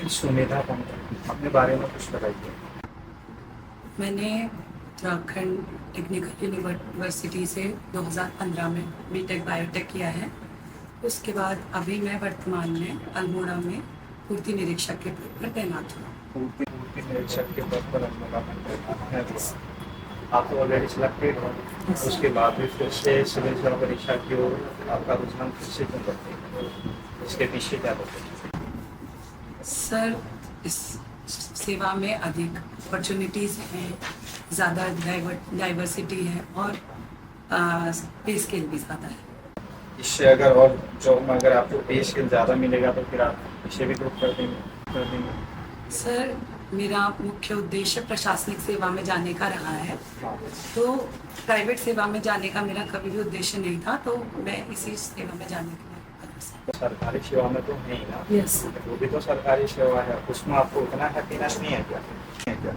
सुमेधा पंत, अपने बारे में कुछ बताइए। मैंने उत्तराखंड टेक्निकल यूनिवर्सिटी से 2015 में बीटेक बायोटेक किया है। उसके बाद अभी मैं वर्तमान में अल्मोड़ा में पूर्ति निरीक्षक के पद पर तैनात हूँ। पूर्ति निरीक्षक के पद पर अल्मोड़ा में तैनात हैं। आप तो ऑलरेडी सिलेक्टेड हो, उसके बाद भी फिर से सिविल सेवा परीक्षा की ओर आपका रुझान फिर से क्यों करते हैं? इसके पीछे क्या बताइए? सर, इस सेवा में अधिक अपॉर्चुनिटीज़ हैं, ज़्यादा डाइवर्सिटी है और पे स्केल भी ज़्यादा है। इससे अगर और जॉब में अगर आपको पे स्केल ज़्यादा मिलेगा तो फिर आप इसे भी ग्रुप कर देंगे। सर, मेरा मुख्य उद्देश्य प्रशासनिक सेवा में जाने का रहा है, तो प्राइवेट सेवा में जाने का मेरा कभी भी उद्देश्य नहीं था, तो मैं इसी सेवा में जाने के लिए सरकारी सेवा में तो है ही ना। यस, वो भी तो सरकारी सेवा है, उसमें आपको उतना हैप्पीनेस नहीं है क्या?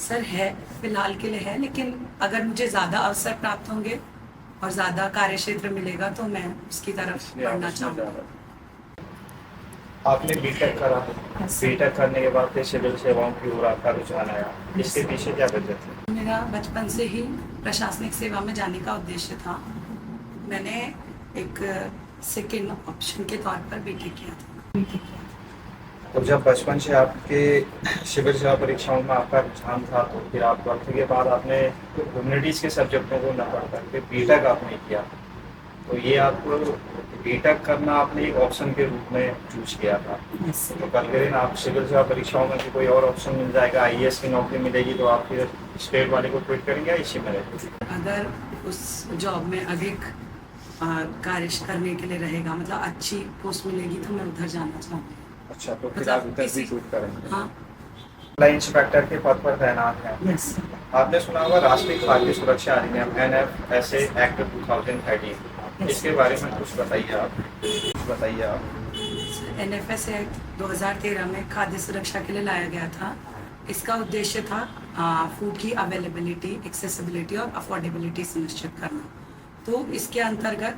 सर है, फिलहाल के लिए है, लेकिन अगर मुझे ज़्यादा अवसर प्राप्त होंगे और ज़्यादा कार्यक्षेत्र मिलेगा तो मैं उसकी तरफ बढ़ना चाहूँगा। आपने बीटेक करा, बीटेक करने के बाद फिर सिविल सेवाओं की ओर आपका रुझान आया, इसके पीछे क्या वजह थी? मेरा बचपन से ही प्रशासनिक सेवा में जाने का उद्देश्य था। मैंने एक सेकेंड ऑप्शन के तौर पर बीटेक किया था। तो जब बचपन से आपके सिविल सेवा परीक्षाओं में आपका रुझान था, तो फिर आप 12th के बाद आपने ह्यूमैनिटीज़ के सब्जेक्टों को न पढ़ करके बीटेक आपने किया, तो ये आपको बीटेक करना आपने एक ऑप्शन के रूप में चूज किया था। तो कल के दिन आप सिविल सेवा परीक्षाओं में भी कोई और ऑप्शन मिल जाएगा, आईएएस की नौकरी मिलेगी, तो आप फिर स्टेट वाले को क्विट करेंगे या इसी में रहेंगे? अगर उस जॉब में अधिक कार्य करने के लिए रहेगा, मतलब अच्छी पोस्ट मिलेगी, तो मैं उधर जाना चाहूँगी। अच्छा, तो फिर आप उधर भी क्विट करेंगे? हाँ। लाइन इंस्पेक्टर के पद पर तैनात हैं। यस। आपने सुना होगा राष्ट्रीय खाद्य सुरक्षा अधिनियम NFSA एक्ट 2013, इसके बारे में कुछ बताइए आप। NFSA एक्ट 2013 में खाद्य सुरक्षा के लिए लाया गया था। इसका उद्देश्य था फूड की अवेलेबिलिटी, एक्सेसिबिलिटी और अफोर्डेबिलिटी सुनिश्चित करना। तो इसके अंतर्गत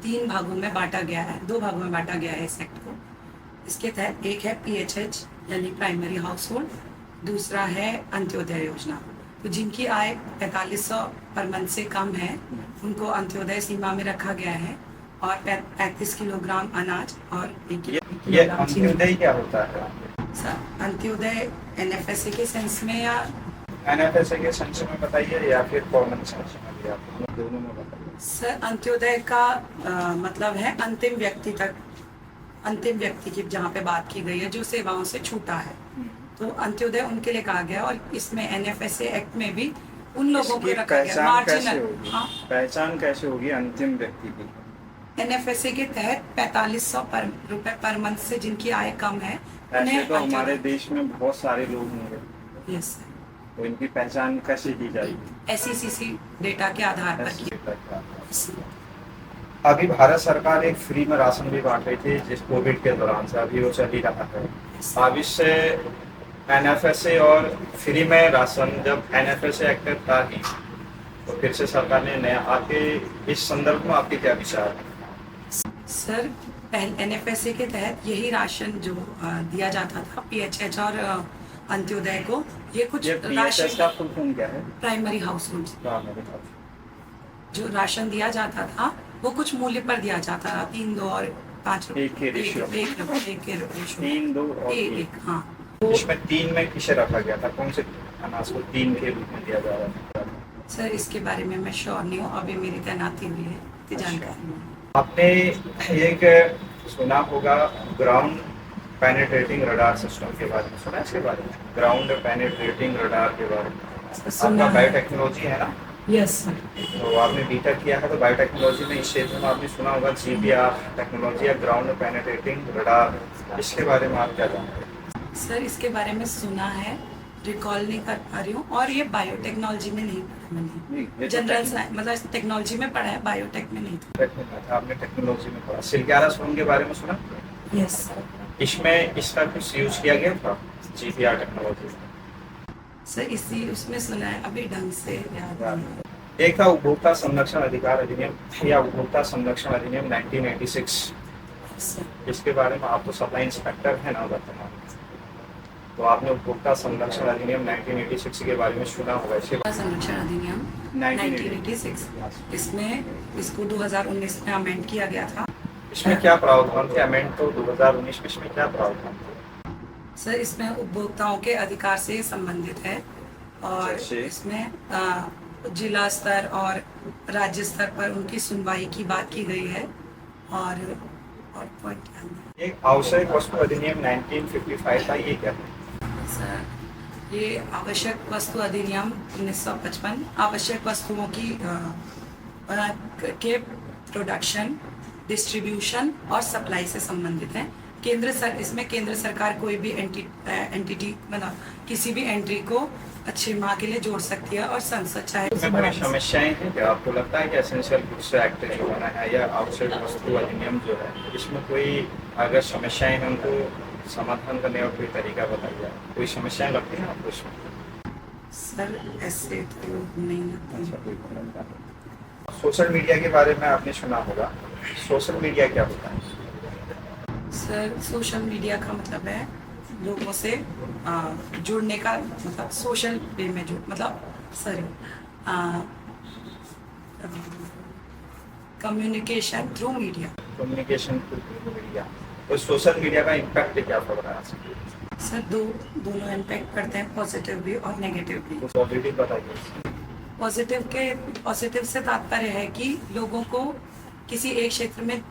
3 भागों में बांटा गया है, 2 भागों में बांटा गया है इस एक्ट को। इसके तहत एक है PHH यानी प्राइमरी हाउस होल्ड, दूसरा है अंत्योदय योजना। तो जिनकी आय 4500 पर मंथ से कम है, उनको अंत्योदय सीमा में रखा गया है और 35 किलोग्राम अनाज और 1 किलोग्राम चीनी। अंत्योदय क्या होता है? सर, अंत्योदय NFSA के सेंस में या NFSA के सेंस में बताइए या फिर कॉमन सेंस में भी, आप दोनों में बताइए। सर, अंत्योदय का मतलब है अंतिम व्यक्ति की जहाँ पे बात की गई है, जो सेवाओं से छूटा है, तो अंत्योदय उनके लिए कहा गया। और इसमें NFSA एक्ट में भी उन लोगों को रखा गया मार्जिनल। पहचान कैसे होगी अंतिम व्यक्ति की? NFSA के तहत 4500 रुपए पर मंथ से जिनकी आय कम है, ऐसे तो हमारे देश में बहुत सारे लोग होंगे। यस, तो इनकी पहचान कैसे की जाएगी? SECC डेटा के आधार पर की। अभी भारत सरकार एक फ्री में राशन भी बांट रही थी, जिस कोविड के दौरान से अभी वो चल ही रहा है। अब इससे NFSA और फ्री में राशन, जब NFSA एक्ट था ही, तो फिर से सरकार ने नया आपके इस संदर्भ में आपके क्या विचार है? सर, पहले NFSA के तहत यही राशन जो दिया जाता था PHH और अंत्योदय को, ये कुछ राशन का फुल फॉर्म क्या है? Primary house hold. जो राशन दिया जाता था वो कुछ मूल्य पर दिया जाता था, 3, 2 और 5 रुपए, 1 हाँ। इसमें 3 में किसे रखा गया था? कौन से अनाज को 3 के रूप में दिया जा रहा था? सर, इसके बारे में मैं श्योर नहीं हूँ, अभी मेरी तैनाती हुई है, जानकारी नहीं। आपने एक सुना होगा ग्राउंड पेनिट्रेटिंग रडार सिस्टम के बारे में, सुना है इसके बारे में? ग्राउंड पेनिट्रेटिंग रडार के बारे में। आपका बायोटेक्नोलॉजी है ना? Yes sir. तो आपने बीटेक किया है, तो बायोटेक्नोलॉजी में इस क्षेत्र में आपने सुना होगा GPR टेक्नोलॉजी या ग्राउंड पेनिट्रेटिंग रडार, इसके बारे में आप क्या जानते हैं? सर, इसके बारे में सुना है, रिकॉल नहीं कर पा रही हूँ, और ये बायोटेक्नोलॉजी में नहीं पढ़ा मैंने, जनरल साइंस मतलब टेक्नोलॉजी में पढ़ा है, बायोटेक में नहीं था। आपने टेक्नोलॉजी में पढ़ा। सिल 11 स्पून के बारे में सुना? यस। इसमें इसका कुछ यूज किया गया था GPR टेक्नोलॉजी? सर, उसमें सुना है, अभी ढंग से याद नहीं। एक था उपभोक्ता संरक्षण अधिकार अधिनियम या उपभोक्ता संरक्षण अधिनियम 1986। इसके बारे में आप तो सप्लाई इंस्पेक्टर है ना वर्तमान में, तो आपने उपभोक्ता संरक्षण अधिनियम 1986 के बारे में सुना होगा। इसके संरक्षण अधिनियम 1986, इसमें इसको 2019 में अमेंड किया गया था। इसमें क्या प्रावधान थे? अमेंड तो 2019 में, इसमें क्या प्रावधान थे? सर इसमें उपभोक्ताओं के अधिकार से संबंधित है और जैसे? इसमें जिला स्तर और राज्य स्तर पर उनकी सुनवाई की बात की गई है। और पॉइंट ध्यान दें। एक आवश्यक वस्तु अधिनियम 1955 था, ये क्या है? सर ये आवश्यक वस्तु अधिनियम 1955 आवश्यक वस्तुओं की के प्रोडक्शन, डिस्ट्रीब्यूशन और सप्लाई से संबंधित है। इसमें केंद्र सरकार कोई भी एंटिटी मतलब किसी भी एंट्री को अच्छे माह के लिए जोड़ सकती है और संसद चाहे इसमें कोई समस्याएं हैं क्या? आपको लगता है कि एसेंशियल गुड्स एक्ट जो बना है या आवश्यक वस्तु अधिनियम जो है, इसमें कोई अगर समस्याएं हैं उनको समाधान करने का कोई तरीका बताइए। कोई समस्याएं लगती हैं आपको इसमें? सर ऐसे तो नहीं लगता। सोशल मीडिया के बारे में आपने सुना होगा। सोशल मीडिया क्या होता है? सर सोशल मीडिया का मतलब है लोगों से जुड़ने का, मतलब सोशल वे में जुड़ मतलब communication through media. Communication through media. तो सोशल मीडिया का इम्पैक्ट क्या पड़ रहा है? सर दोनों इम्पैक्ट करते हैं, पॉजिटिव भी और नेगेटिव भी। पॉजिटिव बताइए। पॉजिटिव से तात्पर्य है कि लोगों को किसी एक क्षेत्र में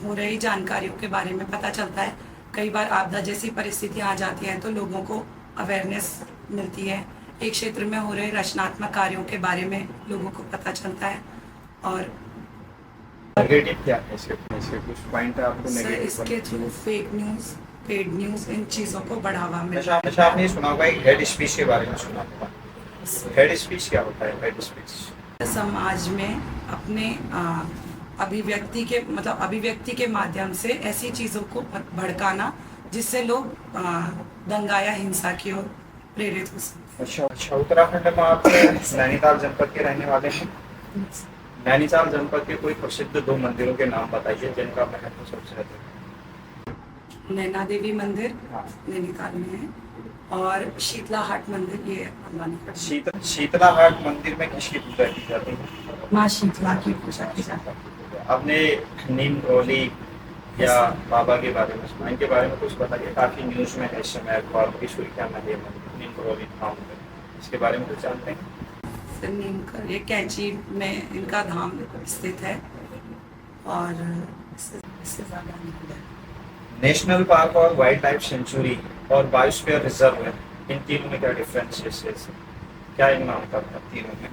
हो रही जानकारियों के बारे में पता चलता है। कई बार आपदा जैसी परिस्थितियां आ जाती हैं तो लोगों को अवेयरनेस मिलती है। एक क्षेत्र में हो रहे रचनात्मक कार्यों के बारे में लोगों को पता चलता है। और नेगेटिव क्या है? इसके कुछ पॉइंट आपको सर नेगेटिव? इसके through fake news, paid news, इन चीज़ों को बढ़ावा मिलता है। अच्छा, आपने सुना होगा एक हेड स्पीच के बारे में सुना होगा। हेड स्पीच क्या होता है? हेड स्पीच समाज में अपने अभिव्यक्ति के माध्यम से ऐसी चीज़ों को भड़काना जिससे लोग दंगा या हिंसा की ओर प्रेरित हो सकते अच्छा, उत्तराखंड में आप नैनीताल जनपद के रहने वाले हैं। नैनीताल जनपद के कोई प्रसिद्ध 2 मंदिरों के नाम बताइए जिनका महत्व सबसे अधिक हैं। नैना देवी मंदिर हाँ। नैनीताल में है और शीतला हाट मंदिर ये शीतला हाट मंदिर में किसकी पूजा की जाती है? माँ शीतला की पूजा की जाती है। आपने नीम करोली या बाबा के बारे में सुना? इनके बारे में कुछ बताइए। काफी न्यूज में है इस समय, अखबारों की सुर्खियां में है नीम करोली धाम में। इसके बारे में कुछ जानते हैं? नीम का ये कैंची में इनका धाम स्थित है और इससे ज़्यादा नहीं है। नेशनल पार्क और वाइल्ड लाइफ सेंचुरी और बायोस्फीयर रिजर्व है, इन तीनों में क्या डिफरेंस है? क्या इनमें अंतर है तीनों में?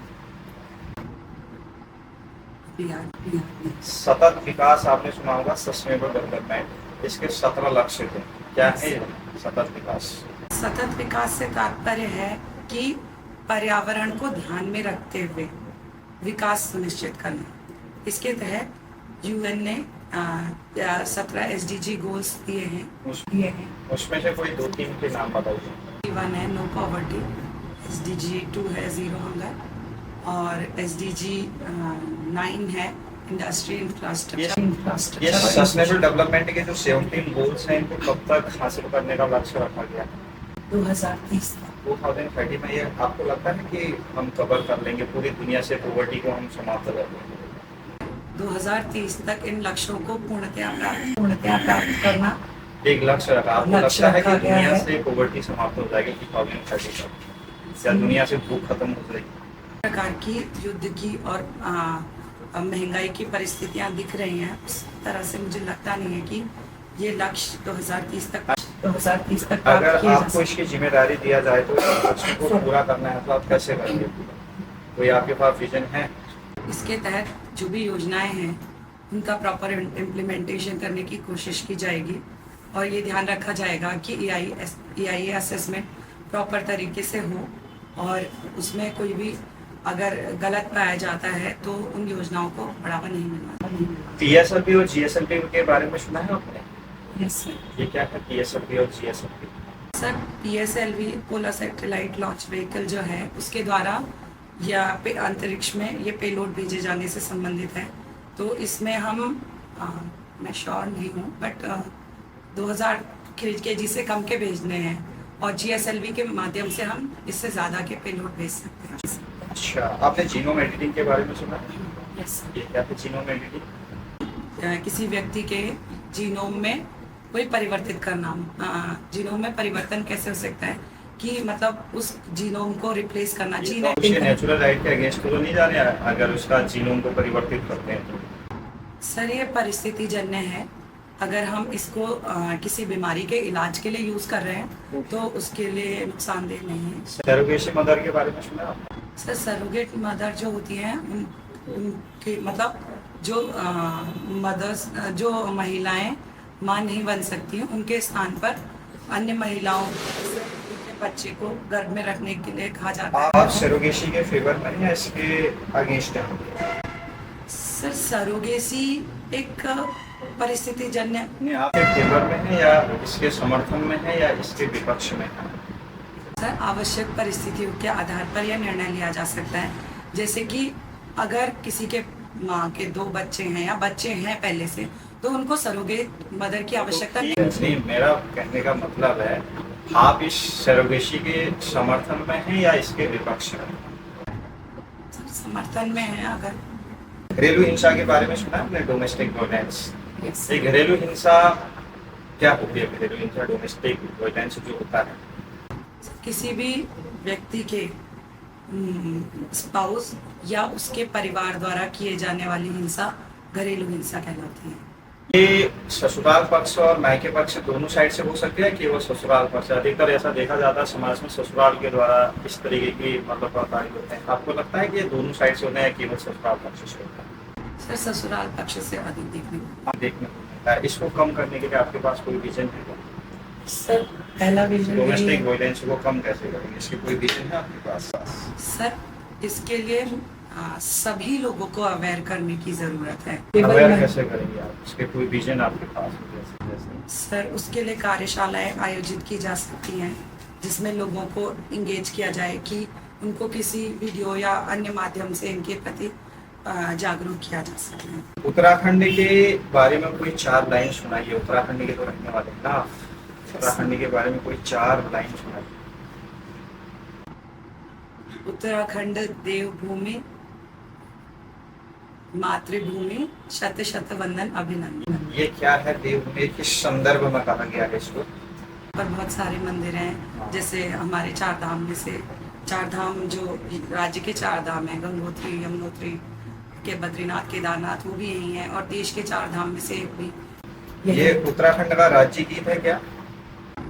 सतत विकास आपने सुना होगा, सस्टेनेबल डेवलपमेंट। इसके 17 लक्ष्य थे। क्या है सतत विकास? सतत विकास से तात्पर्य है कि पर्यावरण को ध्यान में रखते हुए विकास सुनिश्चित करना। इसके तहत यूएन ने 17 SDG गोल्स दिए हैं। उसमें से कोई 2-3 के नाम बताइए। 1 है नो पॉवर्टी, SDG 2 है जीरो हंगर और SDG 9 है इंडस्ट्री इंफ्रास्ट्रक्चर। ये सस्टेनेबल डेवलपमेंट के जो 17 गोल्स हैं इनको कब तक हासिल करने का लक्ष्य रखा गया? 2030 तक। 2030 में। ये आपको लगता है कि हम कवर कर लेंगे पूरी दुनिया से पॉवर्टी को हम समाप्त कर देंगे? 2030 तक इन लक्ष्यों को पूर्णतया प्राप्त करना एक लक्ष्य रखा। आपको लक्ष्य लगता है कि रखा गया दुनिया है। से पॉवर्टी समाप्त हो जाएगी 2030 तक, या दुनिया से भूख खत्म हो जाएगी? प्रकार की युद्ध की और महंगाई की परिस्थितियां दिख रही हैं, उस तरह से मुझे लगता नहीं है कि ये लक्ष्य 2030 तक प्राप्त अगर किए जा आपको इसकी जिम्मेदारी दिया जाए तो इस लक्ष्य को पूरा करना है तो आप कैसे करेंगे? कोई आपके पास विजन है? इसके तहत जो भी योजनाएं हैं उनका प्रॉपर इम्प्लीमेंटेशन करने की कोशिश की जाएगी और ये ध्यान रखा जाएगा कि EIA असेसमेंट प्रॉपर तरीके से हो और उसमें कोई भी अगर गलत पाया जाता है तो उन योजनाओं को बढ़ावा नहीं मिलना। PSLV और GSLV के बारे में सुना है आपने? Yes sir. ये क्या है PSLV और GSLV? Sir PSLV polar satellite launch vehicle जो है उसके द्वारा या अंतरिक्ष में ये पेलोड भेजे जाने से संबंधित है। तो इसमें हम मैं श्योर नहीं हूँ, बट 2000 केजी से कम के भेजने हैं और GSLV के माध्यम से हम इससे ज़्यादा के पेलोड भेज सकते हैं। अच्छा, आपने जीनोम एडिटिंग के बारे में सुना? यस। ये क्या है जीनोम एडिटिंग? किसी व्यक्ति के जीनोम में कोई परिवर्तित करना, जीनोम में परिवर्तन कैसे हो सकता है कि मतलब उस जीनोम को रिप्लेस करना, जीन उसके नेचुरल राइट के अगेंस्ट तो नहीं जा रहे हैं अगर उसका जीनोम को परिवर्तित करते हैं तो? सर ये परिस्थिति जन्य है। अगर हम इसको किसी बीमारी के इलाज के लिए यूज कर रहे हैं तो उसके लिए नुकसानदेह नहीं है। सरोगेसी मदर के बारे में सुना आपने? सर सरोगेट मदर जो होती हैं उनके मतलब जो मदर्स, जो महिलाएं मां नहीं बन सकती उनके स्थान पर अन्य महिलाओं से उनके बच्चे को गर्भ में रखने के लिए कहा जाता है। आप सरोगेसी के फेवर में या इसके अगेंस्ट हैं? सर सरोगेसी एक परिस्थिति जन्य, नहीं, आप फेवर में है या इसके समर्थन में है या इसके विपक्ष में है? सर आवश्यक परिस्थितियों के आधार पर यह निर्णय लिया जा सकता है। जैसे कि अगर किसी के माँ के 2 बच्चे हैं या बच्चे हैं पहले से, तो उनको सरोगेट मदर की आवश्यकता नहीं, मेरा कहने का मतलब है आप इस सरोगेसी के समर्थन में हैं या इसके विपक्ष में? समर्थन में है। अगर घरेलू हिंसा के बारे में सुना आपने? Domestic violence. yes, ये घरेलू हिंसा क्या होती है? घरेलू हिंसा, डोमेस्टिक वायलेंस जो होता है, किसी भी व्यक्ति के स्पाउस या उसके परिवार द्वारा किए जाने वाली हिंसा घरेलू हिंसा कहलाती है। ये ससुराल पक्ष और मायके पक्ष दोनों साइड से हो सकती है कि वो ससुराल पक्ष? अधिकतर ऐसा देखा जाता है समाज में ससुराल के द्वारा इस तरीके की मतलब प्रताड़ित होते हैं। आपको लगता है कि ये दोनों साइड से होते हैं, केवल ससुराल पक्ष से होता है? सर ससुराल पक्ष से अधिक देखने देखने को मिलता है। इसको कम करने के लिए आपके पास कोई विजन है? सर पहला विजन डोमेस्टिक वायलेंस को कम कैसे करेंगे, इसकी कोई विजन है आपके पास? सर इसके लिए सभी लोगों को अवेयर करने की जरूरत है। अवेयर कैसे करेंगे आप? इसके कोई विजन आपके पास है जैसे? सर उसके लिए कार्यशालाएं आयोजित की जा सकती हैं जिसमें लोगों को इंगेज किया जाए कि उनको किसी वीडियो या अन्य माध्यम से इनके प्रति जागरूक किया जा सके। उत्तराखंड के बारे में कोई 4 लाइन सुनाइए। उत्तराखंड के तो रहने वाले हैं ना, उत्तराखंड के बारे में कोई 4 लाइन सुनाइए। उत्तराखंड देवभूमि, मातृभूमि, शत शत वंदन अभिनंदन। ये क्या है? देवभूमि किस संदर्भ में कहा गया है इसको? पर बहुत सारे मंदिर हैं, जैसे हमारे 4 धाम में से 4 धाम जो राज्य के 4 धाम हैं, गंगोत्री, यमुनोत्री के बद्रीनाथ, केदारनाथ, वो भी यही हैं और देश के 4 धाम में से एक भी ये उत्तराखंड का राज्य गीत है क्या?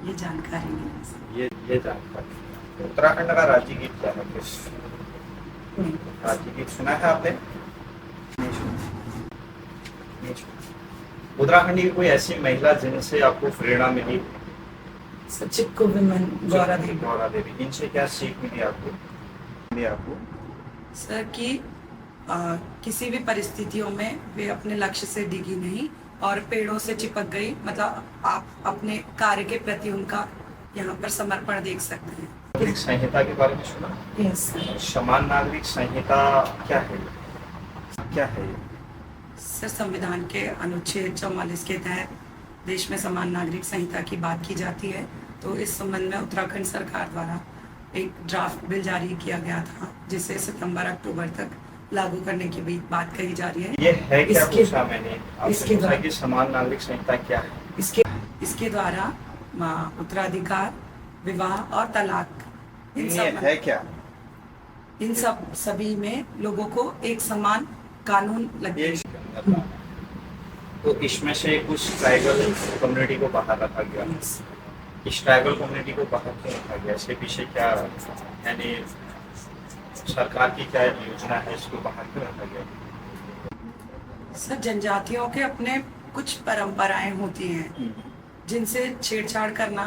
ये जानकारी नहीं है। ये जानकारी। उत्तराखंड का राज्य गीत क्या है? किस राज्य गीत सुना है आपने? नहीं सुना। नहीं सुना। उत्तराखंड की कोई ऐसी महिला जिनसे आपको प्रेरणा मिली? चिक्कू विमन, गौरा देवी। गौरा देवी। इनसे क्या सीख मिली आपको? सर कि किसी भी परिस्थितियों में वे अपने लक्ष्य से डिगी नहीं और पेड़ों से चिपक गई। मतलब आप अपने कार्य के प्रति उनका यहाँ पर समर्पण देख सकते हैं। नागरिक संहिता के बारे में सुना? यस। समान नागरिक संहिता क्या है? क्या है? सर संविधान के अनुच्छेद 44 के तहत देश में समान नागरिक संहिता की बात की जाती है। तो इस संबंध में उत्तराखंड सरकार द्वारा एक ड्राफ्ट बिल जारी किया गया था जिसे सितंबर-अक्टूबर तक लागू करने की भी बात कही जा रही है। ये है क्या? पूछा मैंने इसके आपसे कि समान नागरिक संहिता क्या है? इसके द्वारा उत्तराधिकार, विवाह और तलाक, इन सब है क्या? इन सब सभी में लोगों को एक समान कानून लगे। तो इसमें से कुछ ट्राइबल कम्युनिटी को बाहर रखा गया। इस ट्राइबल कम्युनिटी को बाहर क्यों रखा गया? इसके पीछे क्या यानी सरकार की क्या योजना है? इसको बाहर क्यों रखा गया? सर जनजातियों के अपने कुछ परंपराएं होती हैं जिनसे छेड़छाड़ करना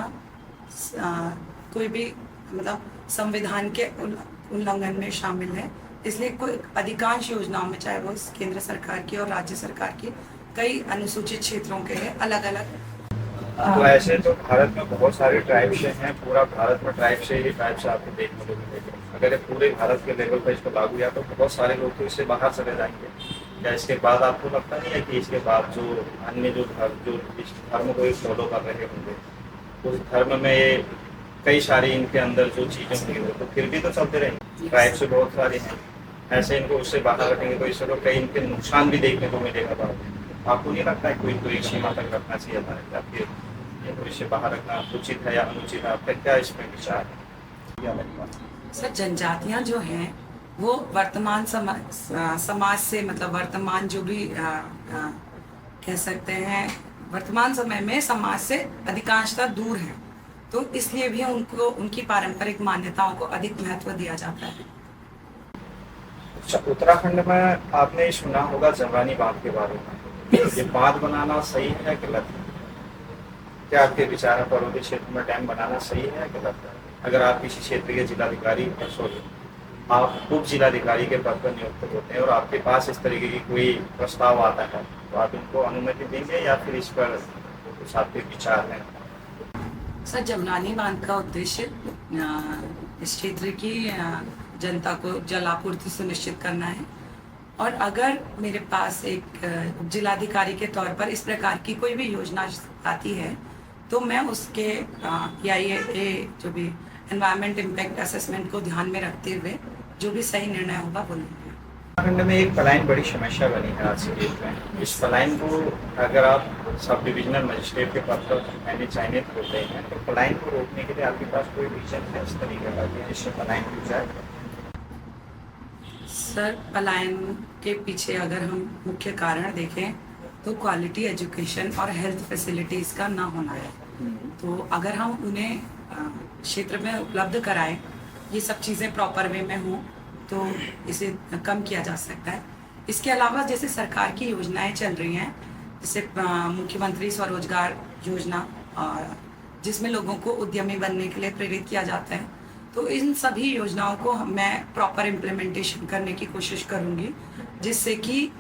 कोई भी मतलब संविधान के उल्लंघन में शामिल है। इसलिए कोई अधिकांश योजनाओं में, चाहे वो केंद्र सरकार की और राज्य सरकार की, कई अनुसूचित क्षेत्रों के लिए अलग अलग। तो ऐसे तो भारत में बहुत सारे ट्राइब्स हैं, पूरा भारत में ट्राइब से ही ट्राइब्स आपको देखने को मिलेगा। अगर ये पूरे भारत के लेवल पर इसको लागू किया तो बहुत सारे लोग तो इससे बाहर चले जाएंगे। क्या इसके बाद आपको लगता नहीं है कि इसके बाद जो अन्य जो इस धर्म को फॉलो कर रहे होंगे, उस धर्म में कई सारी इनके अंदर जो चीज़ें होंगी तो फिर भी तो चलते रहेंगे। ट्राइब से बहुत सारे हैं, ऐसे इनको उससे बाहर रखेंगे तो इससे तो कई इनके नुकसान भी देखने को मिलेगा बाद में। आपको नहीं लगता है कोई सीमा तक रखना चाहिए था, या फिर इनको इससे बाहर रखना उचित है या अनुचित है? आपका क्या इसमें विचार है? या मेरी बात सर, जनजातियां जो हैं वो वर्तमान समाज से, मतलब वर्तमान जो भी कह सकते हैं, वर्तमान समय में समाज से अधिकांशतः दूर है, तो इसलिए भी उनको उनकी पारंपरिक मान्यताओं को अधिक महत्व दिया जाता है। अच्छा, उत्तराखंड में आपने सुना होगा जवानी बांध के बारे में। ये बांध बनाना सही है या गलत है? क्या आपके विचार है, पर्वतीय क्षेत्र में डैम बनाना सही है या गलत है? अगर आप किसी क्षेत्र के जिलाधिकारी, सॉरी, आप उप जिलाधिकारी के पद पर नियुक्त होते हैं और आपके पास इस तरीके की कोई प्रस्ताव आता है, तो आप इनको अनुमति देंगे या फिर इस पर कुछ आपके विचार हैं? सर, जमनानी बांध का उद्देश्य इस क्षेत्र की जनता को जल आपूर्ति सुनिश्चित करना है, और अगर मेरे पास एक जिलाधिकारी के तौर पर इस प्रकार की कोई भी योजना आती है तो मैं उसके EIA जो भी एनवायरमेंट इम्पैक्ट असेसमेंट को ध्यान में रखते हुए जो भी सही निर्णय होगा वो लेंगे। उत्तराखंड में एक पलायन बड़ी समस्या बनी है आज की डेट में। इस पलायन को अगर आप सब डिविजनल मजिस्ट्रेट के पद पर चयनित होते हैं तो पलायन को रोकने के लिए आपके पास कोई विजन है इस तरीके का कि जिससे पलायन रुक जाए? सर, पलायन के पीछे अगर हम मुख्य कारण देखें तो क्वालिटी एजुकेशन और हेल्थ फैसिलिटीज़ का ना होना है। तो अगर हम उन्हें क्षेत्र में उपलब्ध कराएं, ये सब चीज़ें प्रॉपर वे में हों, तो इसे कम किया जा सकता है। इसके अलावा जैसे सरकार की योजनाएं चल रही हैं, जैसे मुख्यमंत्री स्वरोजगार योजना, जिसमें लोगों को उद्यमी बनने के लिए प्रेरित किया जाता है, तो इन सभी योजनाओं को मैं प्रॉपर इम्प्लीमेंटेशन करने की कोशिश करूंगी, जिससे कि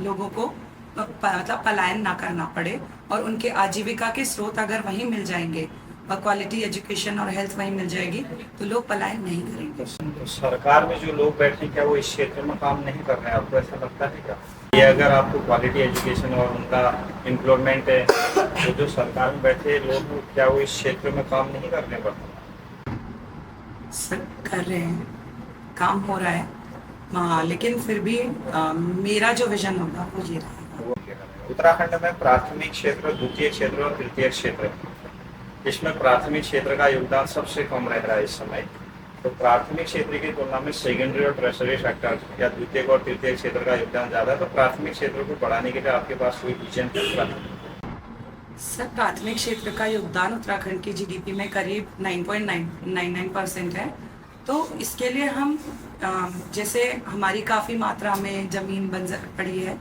लोगों को मतलब पलायन ना करना पड़े और उनके आजीविका के स्रोत अगर वहीं मिल जाएंगे और क्वालिटी एजुकेशन और हेल्थ वहीं मिल जाएगी तो लोग पलायन नहीं करेंगे। तो सरकार में जो लोग बैठे क्या वो इस क्षेत्र में काम नहीं कर रहे हैं? आपको ऐसा लगता है क्या? ये अगर आपको क्वालिटी एजुकेशन और उनका एम्प्लॉयमेंट है तो जो सरकार में बैठे लोग क्या वो इस क्षेत्र में काम नहीं करने पड़ते? सर, कर रहे हैं, काम हो रहा है, लेकिन फिर भी मेरा जो विजन होगा वो ये रहेगा। उत्तराखंड में प्राथमिक क्षेत्र, द्वितीय क्षेत्र और तृतीय क्षेत्र, इसमें प्राथमिक क्षेत्र का योगदान सबसे कम रह रहा है इस समय। तो प्राथमिक क्षेत्र की तुलना में सेकेंडरी और टर्शरी सेक्टर या द्वितीय और तृतीय क्षेत्र का योगदान ज्यादा है, तो प्राथमिक क्षेत्र को बढ़ाने के लिए आपके पास कोई विजन है? सर, प्राथमिक क्षेत्र का योगदान उत्तराखंड की GDP में करीब 9.99% है। तो इसके लिए हम जैसे हमारी काफ़ी मात्रा में ज़मीन बंजर पड़ी है,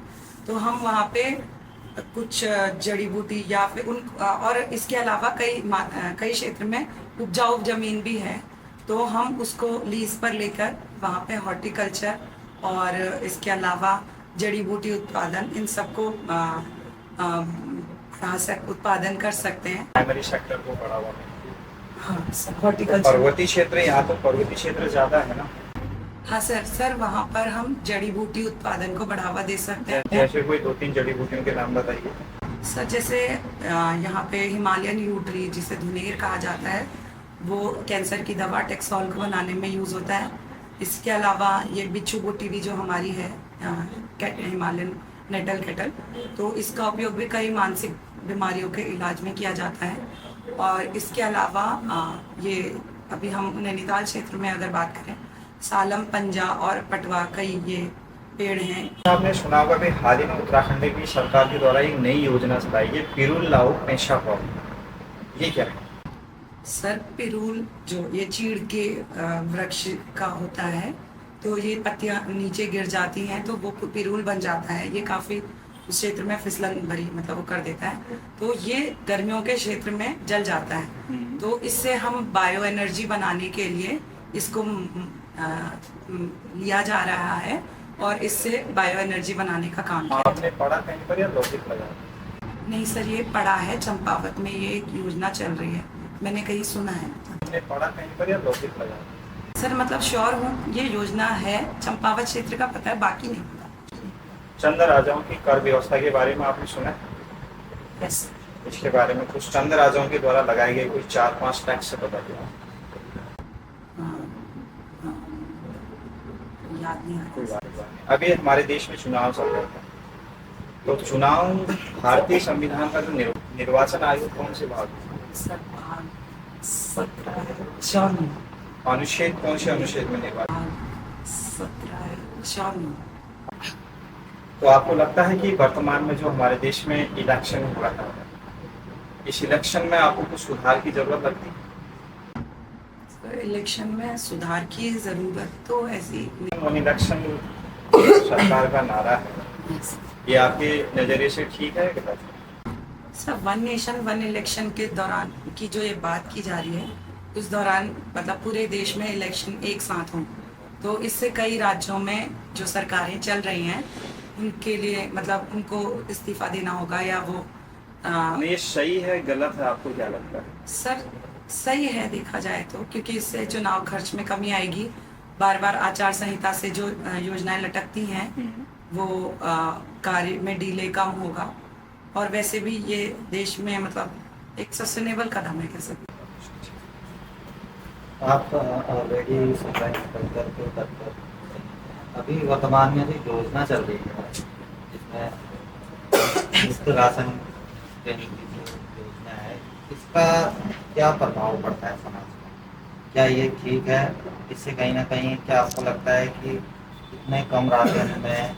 तो हम वहाँ पे कुछ जड़ी बूटी या फिर और इसके अलावा कई क्षेत्र में उपजाऊ ज़मीन भी है, तो हम उसको लीज पर लेकर वहाँ पे हॉर्टिकल्चर और इसके अलावा जड़ी बूटी उत्पादन, इन सबको उत्पादन कर सकते हैं। प्राइमरी सेक्टर को बढ़ावा। हाँ, हॉर्टिकल्चर। पर्वतीय क्षेत्र, यहाँ तो पर्वतीय क्षेत्र ज्यादा है ना? हाँ सर, वहाँ पर हम जड़ी बूटी उत्पादन को बढ़ावा दे सकते हैं। जैसे कोई 2-3 जड़ी बूटियों के नाम बताइए। सर, जैसे यहाँ पे हिमालयन यू ट्री, जिसे धुनेर कहा जाता है, वो कैंसर की दवा टेक्सोल को बनाने में यूज़ होता है। इसके अलावा ये बिच्छू बूटी भी जो हमारी है, हिमालयन नेटल केटल, तो इसका उपयोग भी कई मानसिक बीमारियों के इलाज में किया जाता है। और इसके अलावा ये अभी हम नैनीताल क्षेत्र में अगर बात करें, सालम, पंजा और पटवा, कई ये पेड़ हैं। आपने सुना होगा कि हाल ही में उत्तराखंड की सरकार के द्वारा एक नई योजना चलाई है, पिरुल लाओ पेशा पाओ। ये क्या है? सर, पिरूल जो ये चीड़ के वृक्ष का होता है, तो ये पत्तियां नीचे गिर जाती हैं तो वो पिरूल बन जाता है। ये काफ़ी उस क्षेत्र में फिसलन भरी मतलब वो कर देता है, तो ये गर्मियों के क्षेत्र में जल जाता है। तो इससे हम बायो एनर्जी बनाने के लिए इसको लिया जा रहा है और इससे बायो एनर्जी बनाने का काम किया। आपने पढ़ा कहीं पर या लॉजिक लगा? नहीं सर, ये पढ़ा है, चंपावत में ये एक योजना चल रही है, मैंने कहीं सुना है। आपने पढ़ा कहीं पर या लॉजिक लगा? सर मतलब श्योर हूँ ये योजना है, चंपावत क्षेत्र का पता है, बाकी नहीं पता। चंद राजाओं की कर व्यवस्था के बारे में आपने सुना है? यस। इसके बारे में कुछ चंद राजाओं के द्वारा लगाए गए कुछ 4-5 टैक्स से बता दिया। याद नहीं आ कोई रहा। बात नहीं। अभी हमारे देश में चुनाव चल रहा है, तो चुनाव भारतीय संविधान का जो निर्वाचन आयोग कौन से भाग में? सर भाग 17 अनुच्छेद कौन से अनुच्छेद में निर्वाचन? 17 तो आपको लगता है कि वर्तमान में जो हमारे देश में इलेक्शन हो रहा है, इस इलेक्शन में आपको कुछ सुधार की जरूरत लगती है? इलेक्शन में सुधार की जरूरत तो ऐसी वन इलेक्शन सरकार का नारा है, नहीं। ये आपके नजरिए से ठीक है कि गलत है? Sir one nation one election के दौरान की जो ये बात की जा रही है, उस दौरान मतलब पूरे देश में इलेक्शन एक साथ हों, तो इससे कई राज्यों में जो सरकारें चल रही हैं उनके लिए मतलब उनको इस्तीफा देना होगा या वो नहीं, ये सही है गलत है, आपको क्या लगता है? सर सही है देखा जाए तो, क्योंकि इससे चुनाव खर्च में कमी आएगी। बार बार आचार संहिता से जो योजनाएं लटकती हैं वो कार्य में डिले कम होगा, और वैसे भी ये देश में मतलब एक सस्टेनेबल कदम है कह सकते हैं। आप ऑलरेडी सरकारी कल्चर के उतर पर अभी वर्तमान में जो योजना चल रही है जिसमें मुफ्त राशन देने की जो योजना है, इसका क्या प्रभाव पड़ता है समाज में? क्या ये ठीक है? इससे कहीं ना कहीं क्या आपको लगता है कि इतने कम राशन में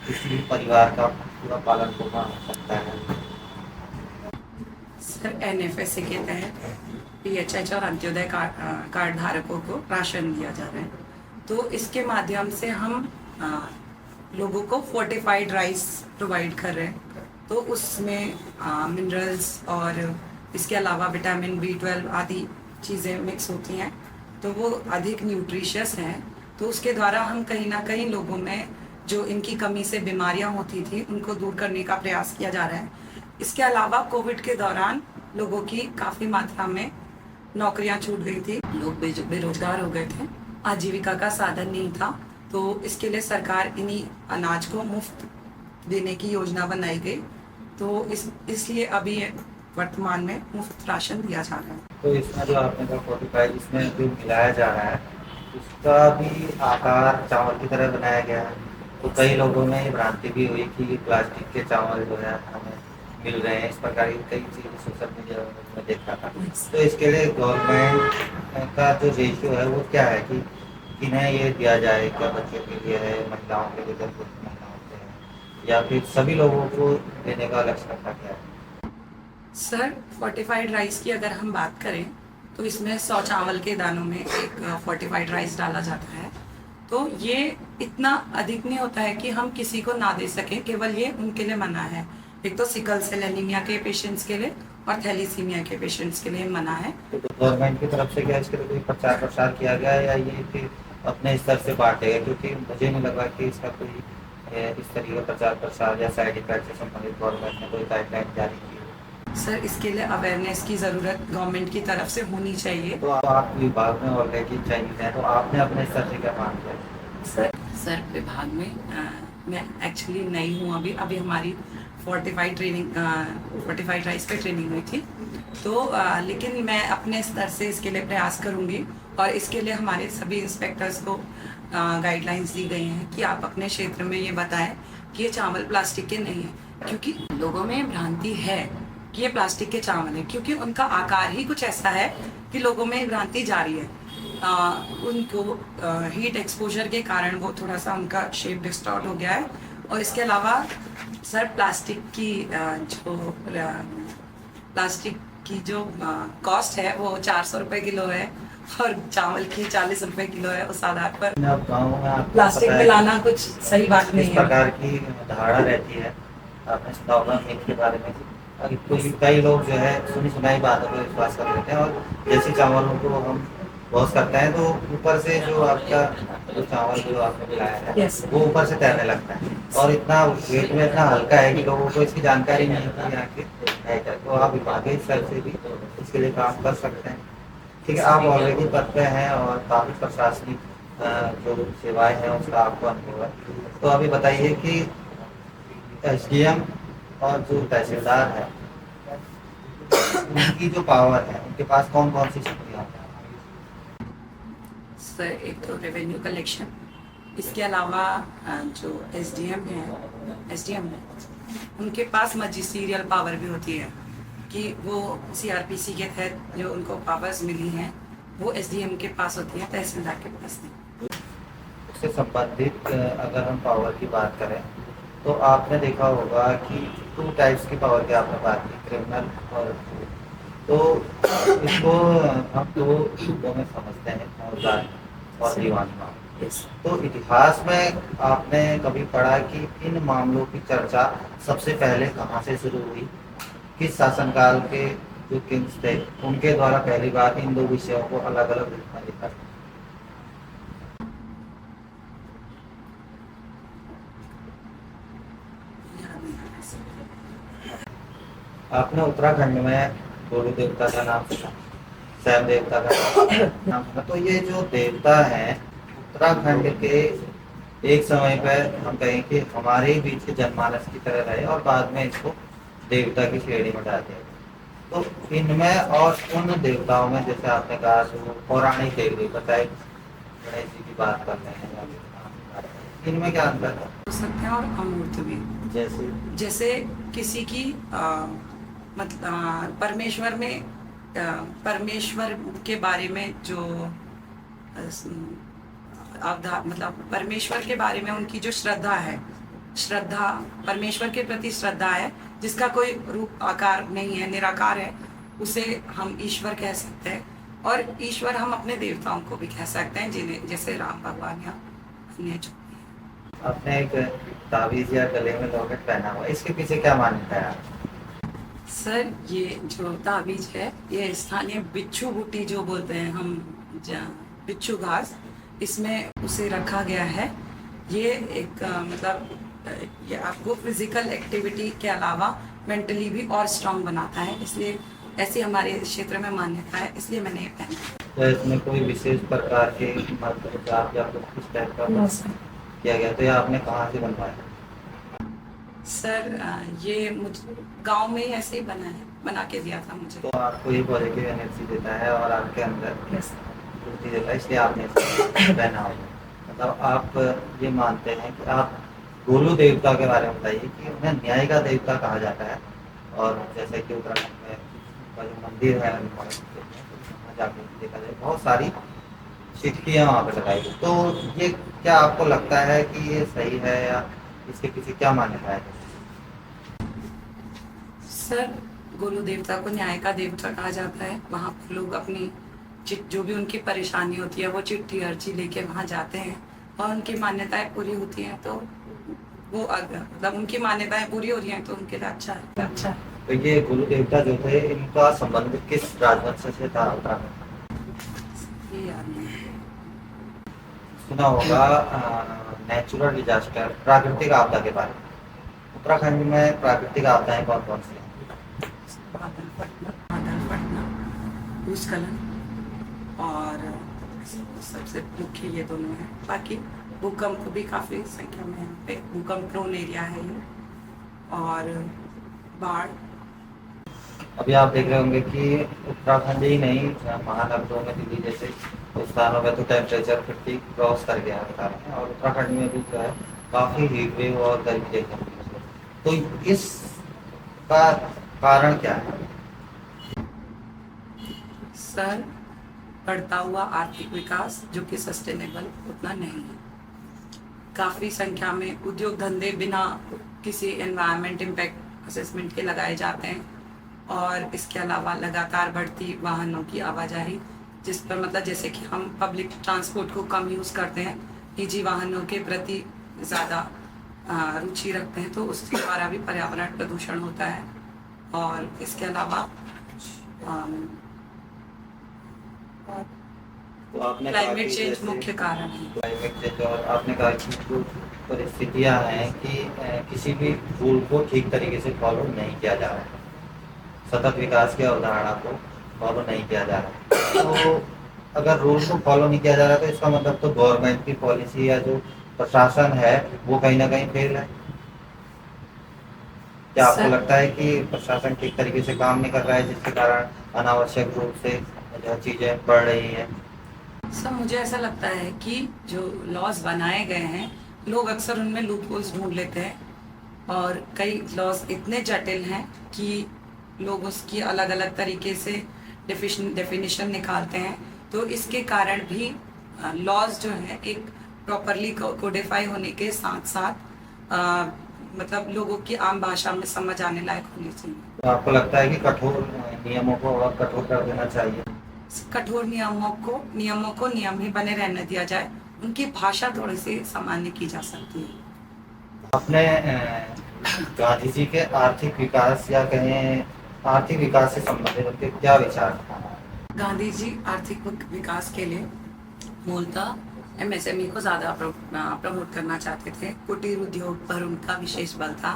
किसी भी परिवार का पूरा पालन पोषण हो सकता है? सर NFSA के तहत PHH और अंत्योदय कार्ड धारकों को राशन दिया जा रहा है, तो इसके माध्यम से हम लोगों को फोर्टिफाइड राइस प्रोवाइड कर रहे हैं। तो उसमें मिनरल्स और इसके अलावा विटामिन B12 आदि चीज़ें मिक्स होती हैं, तो वो अधिक न्यूट्रिशियस हैं। तो उसके द्वारा हम कहीं ना कहीं लोगों में जो इनकी कमी से बीमारियां होती थी उनको दूर करने का प्रयास किया जा रहा है। इसके अलावा कोविड के दौरान लोगों की काफ़ी मात्रा में नौकरियां छूट गई थी, लोग बेरोजगार हो गए थे, आजीविका का साधन नहीं था, तो इसके लिए सरकार इन्हीं अनाज को मुफ्त देने की योजना बनाई गई। तो इसलिए अभी वर्तमान में मुफ्त राशन दिया जा रहा है। तो इसमें जो आपने कहा 45 इसमें जो मिलाया जा रहा है उसका भी आकार चावल की तरह बनाया गया है, तो कई लोगों में ये भ्रांति भी हुई कि प्लास्टिक के चावल जो है हमें मिल रहे हैं। इस प्रकार की कई चीज़ें सोशल मीडिया में देखा था। तो इसके लिए गवर्नमेंट का जो रेशियो है वो क्या है कि इन्हें ये दिया जाए? क्या बच्चों के लिए है, महिलाओं के लिए गर्भवती महिला होते हैं, या फिर सभी लोगों को देने का लक्ष्य रखा गया है? सर फोर्टिफाइड राइस की अगर हम बात करें तो इसमें 100 चावल के दानों में एक फोर्टिफाइड राइस डाला जाता है, तो ये इतना अधिक नहीं होता है कि हम किसी को ना दे सकें, केवल ये उनके लिए मना है। एक तो सिकल सेल एनीमिया के पेशेंट्स के लिए और थैलीसीमिया के पेशेंट्स के लिए मना है। तो गवर्नमेंट की तरफ से क्या इसके लिए कोई प्रचार प्रसार किया गया है, या ये कि अपने स्तर से बांटेगा? क्योंकि मुझे नहीं लगा कि इसका कोई इस तरीके का प्रचार प्रसार या साइड इफेक्ट से संबंधित गवर्नमेंट ने कोई गाइडलाइन जारी की है। सर इसके लिए अवेयरनेस की ज़रूरत गवर्नमेंट की तरफ से होनी चाहिए। तो आप विभाग में ऑलरेडी चयनित हैं, तो आपने अपने स्तर से क्या मान किया? सर विभाग में मैं एक्चुअली नई हूँ, अभी हमारी फोर्टिफाइड राइस पे ट्रेनिंग हुई थी, तो लेकिन मैं अपने स्तर से इसके लिए प्रयास करूँगी, और इसके लिए हमारे सभी इंस्पेक्टर्स को गाइडलाइंस दी गई हैं कि आप अपने क्षेत्र में ये बताएं कि ये चावल प्लास्टिक के नहीं है, क्योंकि लोगों में भ्रांति है कि ये प्लास्टिक के चावल है, क्योंकि उनका आकार ही कुछ ऐसा है कि लोगों में भ्रांति जारी है। उनको हीट एक्सपोजर के कारण वो थोड़ा सा उनका शेप डिस्टॉर्ट हो गया है। और इसके अलावा सर प्लास्टिक की जो कॉस्ट है वो 400 रुपये किलो है, और चावल की 40 रुपये किलो है। उस आधार पर अब गाँव में आपको प्लास्टिक पता है मिलाना कुछ सही बात किस नहीं है। प्रकार की धारणा रहती है, आपने सुना होगा मीट के बारे में। कई लोग जो है सुनी सुनाई बातों पर विश्वास कर लेते हैं, और जैसे चावलों को हम वॉश करते हैं तो ऊपर से जो आपका जो चावल जो आपने मिलाया है Yes. वो ऊपर से तैरने लगता है, और इतना वेट में इतना हल्का है कि लोगों को इसकी जानकारी नहीं है कि यहाँ के है क्या। तो आप विभागीय स्तर से भी इसके लिए काम कर सकते हैं। ठीक है, आप ऑलरेडी पद पे हैं और काफ़ी प्रशासनिक जो सेवाएं हैं उसका आपको अनुभव है। तो अभी बताइए कि एसडीएम और जो तहसीलदार है उनकी जो पावर है उनके पास कौन कौन सी शक्तियाँ हैं? सर एक तो रेवेन्यू कलेक्शन, इसके अलावा जो एसडीएम है उनके पास मजिस्ट्रियल पावर भी होती है कि वो सीआरपीसी के तहत जो उनको पावर्स मिली हैं वो एसडीएम के पास होती है, तहसीलदार के पास नहीं। उससे संबंधित अगर हम पावर की बात करें तो आपने देखा होगा कि 2 टाइप्स की पावर की आपने बात की, क्रिमिनल और तो इसको हम 2 रूपों में समझते हैं, फौजदारी और दीवानी मामले। Yes. तो इतिहास में आपने कभी पढ़ा कि इन मामलों की चर्चा सबसे पहले कहाँ से शुरू हुई? किस शासनकाल के जो किंग्स थे उनके द्वारा पहली बार इन 2 विषयों को अलग अलग रूप में लिखा? आपने उत्तराखंड में गोलू देवता का नाम सुना, सैम देवता का नाम सुना। तो ये जो देवता हैं उत्तराखंड के एक समय पर हम कहें कि हमारे ही बीच के जनमानस की तरह रहे और बाद में इसको देवता की श्रेणी में डाल दिया। तो इनमें और उन देवताओं में जैसे आपने कहा जो पौराणिक देवी देवता, चाहे गणेश जी की बात कर रहे हैं या इनमें क्या अंतर है? हो सकते हैं और अमूर्त भी। जैसे किसी की मतलब परमेश्वर में परमेश्वर के बारे में जो मतलब परमेश्वर के बारे में उनकी जो श्रद्धा परमेश्वर के प्रति श्रद्धा है, जिसका कोई रूप आकार नहीं है, निराकार है, उसे हम ईश्वर कह सकते हैं। और ईश्वर हम अपने देवताओं को भी कह सकते हैं, जिन्हें जैसे राम भगवान या अन्य जो। आपने एक ताबीज या गले में लॉकेट पहना हुआ, इसके पीछे क्या मान्यता है? सर ये जो ताबीज है ये स्थानीय बिच्छू बूटी जो बोलते हैं हम, बिच्छू घास, इसमें उसे रखा गया है। ये एक मतलब ये आपको फिजिकल एक्टिविटी के अलावा मेंटली भी और स्ट्रांग बनाता है, इसलिए ऐसी हमारे क्षेत्र में मान्यता है, इसलिए मैंने ये पहना। तो इसमें कोई विशेष प्रकार के मंत्र जाप या कुछ इस टाइप का किया गया? तो ये आपने कहाँ से बनवाया? सर ये मुझे गांव में ही ऐसे ही बना के दिया था मुझे। तो आपको ये पॉजिटिव एनर्जी देता है और आपके अंदर Yes. पूर्ति देता है, इसलिए आपने इसे पहना हुआ। मतलब आप ये मानते हैं कि आप गोलू देवता के बारे में बताइए कि उन्हें न्याय का देवता कहा जाता है, और जैसे कि उत्तराखंड में का जो मंदिर है वहाँ जाके देखा जाए बहुत सारी सिक्कियाँ वहाँ पे लगाई गई। तो ये क्या आपको लगता है कि ये सही है या इसके पीछे क्या मान्यता है? सर गोलू देवता को न्याय का देवता कहा जाता है। वहाँ पर लोग अपनी जो भी उनकी परेशानी होती है वो चिट्ठी अर्जी लेके वहाँ जाते हैं और उनकी मान्यताएं पूरी होती हैं, तो वो मतलब उनकी मान्यताएं पूरी हो रही हैं तो उनके लिए अच्छा है। तो ये गोलू देवता जो थे इनका संबंध किस राजवंश से था उत्तराखंड? ये याद नहीं है। सुना होगा नेचुरल डिजास्टर, प्राकृतिक आपदा के बारे में। उत्तराखंड में प्राकृतिक आपदाएं कौन कौन सी हैं? बादल फटना, भूस्खलन और सबसे मुख्य ये दोनों हैं। बाकी भूकंप भी काफ़ी संख्या में यहाँ पे भूकंप प्रोन एरिया है ये, और बाढ़। अभी आप देख रहे होंगे कि उत्तराखंड ही नहीं, महानगरों में दिल्ली जैसे स्थानों में तो टेम्परेचर 50 क्रॉस कर गया है और उत्तराखंड में भी जो है काफ़ी हीट वेव और गर्मी देखने को मिली है। तो इसका कारण क्या है? सर बढ़ता हुआ आर्थिक विकास जो कि सस्टेनेबल उतना नहीं है। काफ़ी संख्या में उद्योग धंधे बिना किसी एनवायरनमेंट इम्पैक्ट असेसमेंट के लगाए जाते हैं, और इसके अलावा लगातार बढ़ती वाहनों की आवाजाही, जिस पर मतलब जैसे कि हम पब्लिक ट्रांसपोर्ट को कम यूज़ करते हैं, निजी वाहनों के प्रति ज़्यादा रुचि रखते हैं, तो उसके द्वारा भी पर्यावरण प्रदूषण होता है। और इसके अलावा तो आपने कहा क्लाइमेट कि चेंज जैसे मुख्य कारण है। क्लाइमेट चेंज, और आपने कहा कि जो परिस्थितियां हैं कि किसी भी रूल को ठीक तरीके से फॉलो नहीं किया जा रहा है, सतत विकास की अवधारणा को फॉलो नहीं किया जा रहा। तो अगर रूल को फॉलो नहीं किया जा रहा तो इसका मतलब तो गवर्नमेंट की पॉलिसी या जो प्रशासन है वो कहीं ना कहीं फेल है। क्या आपको सर लगता है कि प्रशासन ठीक तरीके से काम नहीं कर रहा है जिसके कारण अनावश्यक रूप से जो चीजें बढ़ रही हैं? सर मुझे ऐसा लगता है कि जो लॉज बनाए गए हैं लोग अक्सर उनमें लूप होल्स ढूंढ लेते हैं और कई लॉज इतने जटिल हैं कि लोग उसकी अलग अलग तरीके से डेफिनेशन निकालते हैं। तो इसके कारण भी लॉज जो है एक प्रॉपरली कोडिफाई होने के साथ साथ मतलब लोगों की आम भाषा में समझ आने लायक होनी चाहिए। तो आपको लगता है कि कठोर नियमों को और कठोर कर देना चाहिए? कठोर नियमों को नियम ही बने रहने दिया जाए, उनकी भाषा थोड़ी सी सामान्य की जा सकती है। अपने गांधी जी के आर्थिक विकास या कहें आर्थिक विकास से संबंधित उनके क्या विचार हैं? गांधी जी आर्थिक विकास के लिए मूलतः एमएसएमई को ज़्यादा प्रमोट करना चाहते थे। कुटीर उद्योग पर उनका विशेष बल था।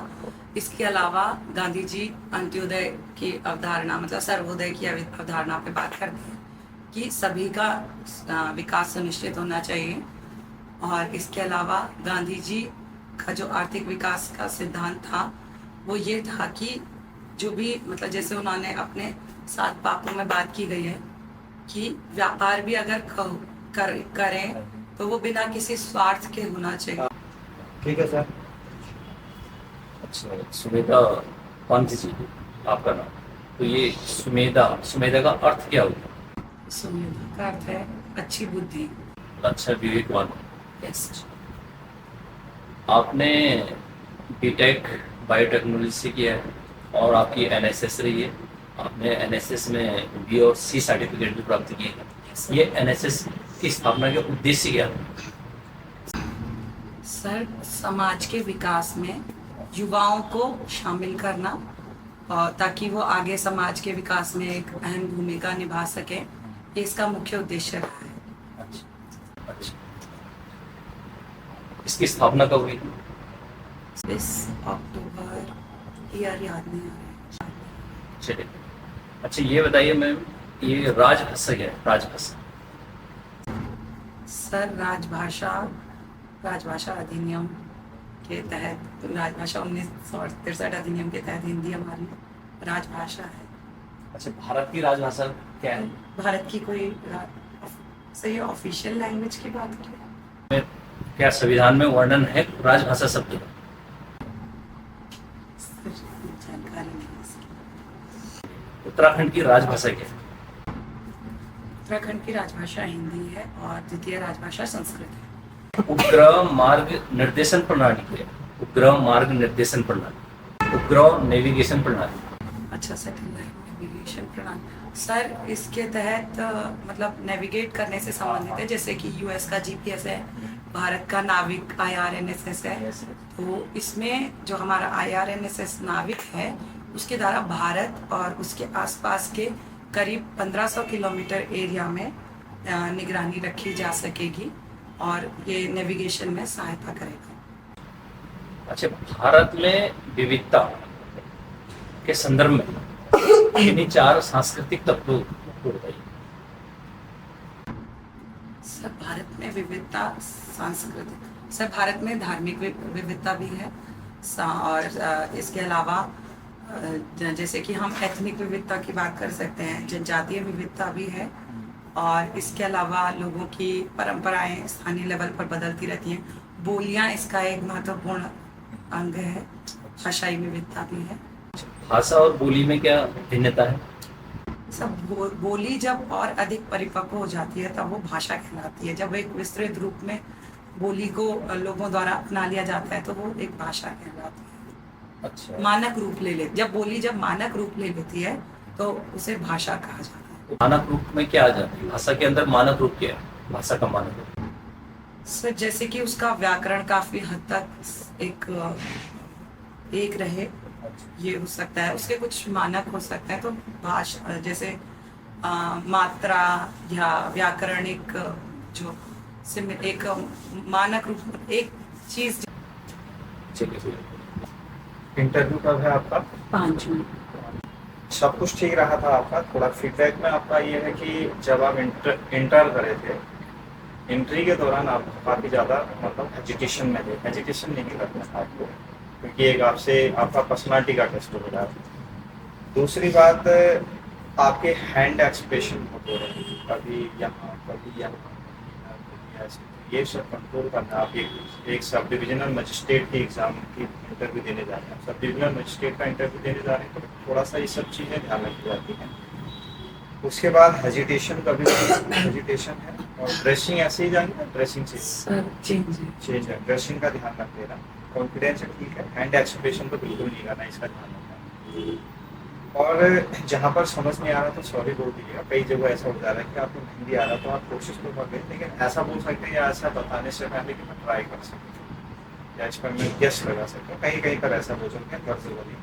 इसके अलावा गांधी जी अंत्योदय की अवधारणा मतलब सर्वोदय की अवधारणा पे बात करते हैं कि सभी का विकास सुनिश्चित होना चाहिए। और इसके अलावा गांधी जी का जो आर्थिक विकास का सिद्धांत था वो ये था कि जो भी मतलब जैसे उन्होंने अपने 7 पापों में बात की गई है कि व्यापार भी अगर करें तो वो बिना किसी स्वार्थ के होना चाहिए। ठीक है सर। अच्छा, सुमेधा पांथी जी आपका नाम, तो ये सुमेधा का अर्थ क्या होता सुमेधा का अर्थ है अच्छी बुद्धि। है? अच्छा, विवेकवान। यस। आपने बीटेक बायोटेक्नोलॉजी से किया है और आपकी एनएसएस रही है। आपने एनएसएस में बी और सी सर्टिफिकेट भी प्राप्त किए हैं। ये एनएसएस की स्थापना के उद्देश्य क्या है? सर समाज के विकास में युवाओं को शामिल करना और ताकि वो आगे समाज के विकास में एक अहम भूमिका निभा सके, ये इसका मुख्य उद्देश्य रहा है। अच्छा, इसकी स्थापना कब हुई? 20 अक्टूबर, ईयर याद नहीं आ रहा है। चलिए, अच्छा ये बताइए मैम, ये राजभाषा क्या है? राजभाषा सर राजभाषा अधिनियम के तहत राजभाषा 1963 अधिनियम के तहत हिंदी हमारी राजभाषा है। अच्छा, भारत की राजभाषा क्या है? भारत की कोई सही ऑफिशियल लैंग्वेज की बात करें? क्या संविधान में वर्णन है राजभाषा शब्द का? जानकारी नहीं है इसकी। उत्तराखंड की राजभाषा क्या है? उत्तराखंड की राजभाषा हिंदी है और द्वितीय राजभाषा संस्कृत है। उपग्रह मार्ग निर्देशन प्रणाली क्या है? उपग्रह मार्ग निर्देशन प्रणाली, उपग्रह नेविगेशन प्रणाली। अच्छा, सैटेलाइट नेविगेशन प्रणाली सर इसके तहत मतलब नेविगेट करने से संबंधित है, जैसे कि यूएस का जीपीएस है, भारत का नाविक IRNSS है। तो इसमें जो हमारा IRNSS नाविक है उसके द्वारा भारत और उसके आसपास के करीब 1500 किलोमीटर एरिया में निगरानी रखी जा सकेगी और ये नेविगेशन में सहायता करेगा। अच्छा, भारत में विविधता के संदर्भ में इन्हीं 4 सांस्कृतिक तत्वों को बताइए। सर भारत में विविधता सांस्कृतिक, सर भारत में धार्मिक विविधता भी है और इसके अलावा जैसे कि हम एथनिक विविधता की बात कर सकते हैं, जनजातीय विविधता भी है और इसके अलावा लोगों की परंपराएं स्थानीय लेवल पर बदलती रहती हैं। बोलियां इसका एक महत्वपूर्ण अंग है, भाषाई विविधता भी है। भाषा और बोली में क्या भिन्नता है? सब बोली जब और अधिक परिपक्व हो जाती है तब वो भाषा कहलाती है। जब एक विस्तृत रूप में बोली को लोगों द्वारा अपना लिया जाता है तो वो एक भाषा कहलाती है। अच्छा, मानक रूप ले ले जब मानक रूप ले लेती है तो उसे भाषा कहा जाता है। मानक रूप में क्या आ जाता है? भाषा के अंदर मानक रूप क्या है? भाषा का मानक रूप सर जैसे कि उसका व्याकरण काफी हद तक एक रहे, ये हो सकता है। उसके कुछ मानक हो सकते हैं। तो भाषा जैसे मात्रा या व्याकरण एक जो एक मानक रूप एक चीज। चलिए, इंटरव्यू कब है आपका? 5 जून। सब कुछ ठीक रहा था आपका। थोड़ा फीडबैक में आपका ये है कि जब आप इंटर करे थे, एंट्री के दौरान आप काफ़ी ज़्यादा मतलब एजुटेशन में थे। एजुटेशन नहीं करना था आपको, क्योंकि एक आपसे आपका पर्सनालिटी का टेस्ट हो रहा है। दूसरी बात, आपके हैंड एक्सप्रेशन बहुत हो रहे हैं, कभी यहाँ कभी यहाँ कभी ऐसे। तो ये सब कंट्रोल करना। आप एक सब डिविजनल मजिस्ट्रेट की एग्ज़ाम की इंटरव्यू देने जा रहे हैं, सब डिविजनल मजिस्ट्रेट का इंटरव्यू देने जा रहे हैं, तो थोड़ा सा ये सब चीज़ें ध्यान रखी जाती हैं। उसके बाद हेजिटेशन, कभी हेजिटेशन है। और ड्रेसिंग ऐसे ही जाएंगे, ड्रेसिंग से सर चेंज है, ड्रेसिंग का ध्यान रख लेना। कॉन्फिडेंस है, ठीक है। हैंड एक्सप्रेशन तो बिल्कुल नहीं करना, इसका ध्यान रखना। और जहाँ पर समझ नहीं आ रहा तो सॉरी बोल दीजिएगा। कई जगह ऐसा हो जा रहा है कि आपको हिंदी आ रहा तो आप कोशिश तो कर लें, लेकिन ऐसा बोल सकते हैं या ऐसा बताने से पहले कि मैं ट्राई कर सकूँ या इस पर मैं गेस लगा सकता हूँ। कहीं कहीं पर ऐसा बोल सकते हैं, गर्ज वाली।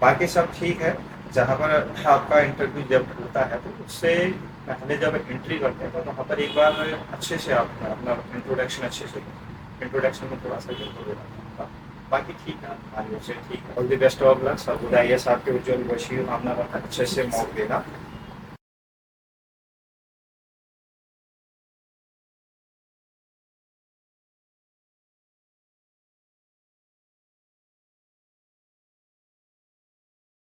बाकी सब ठीक है। जहाँ पर आपका इंटरव्यू जब होता है तो उससे पहले जब एंट्री करते हैं तो वहाँ पर एक बार अच्छे से आप अपना इंट्रोडक्शन अच्छे से, इंट्रोडक्शन में थोड़ा सा गड़बड़ हो जाता है। बाकी ठीक है, आगे से ठीक है। All the best of luck. सब IAS आपके उज्जवल भविष्य की कामना करता है, अच्छे से मौक देगा।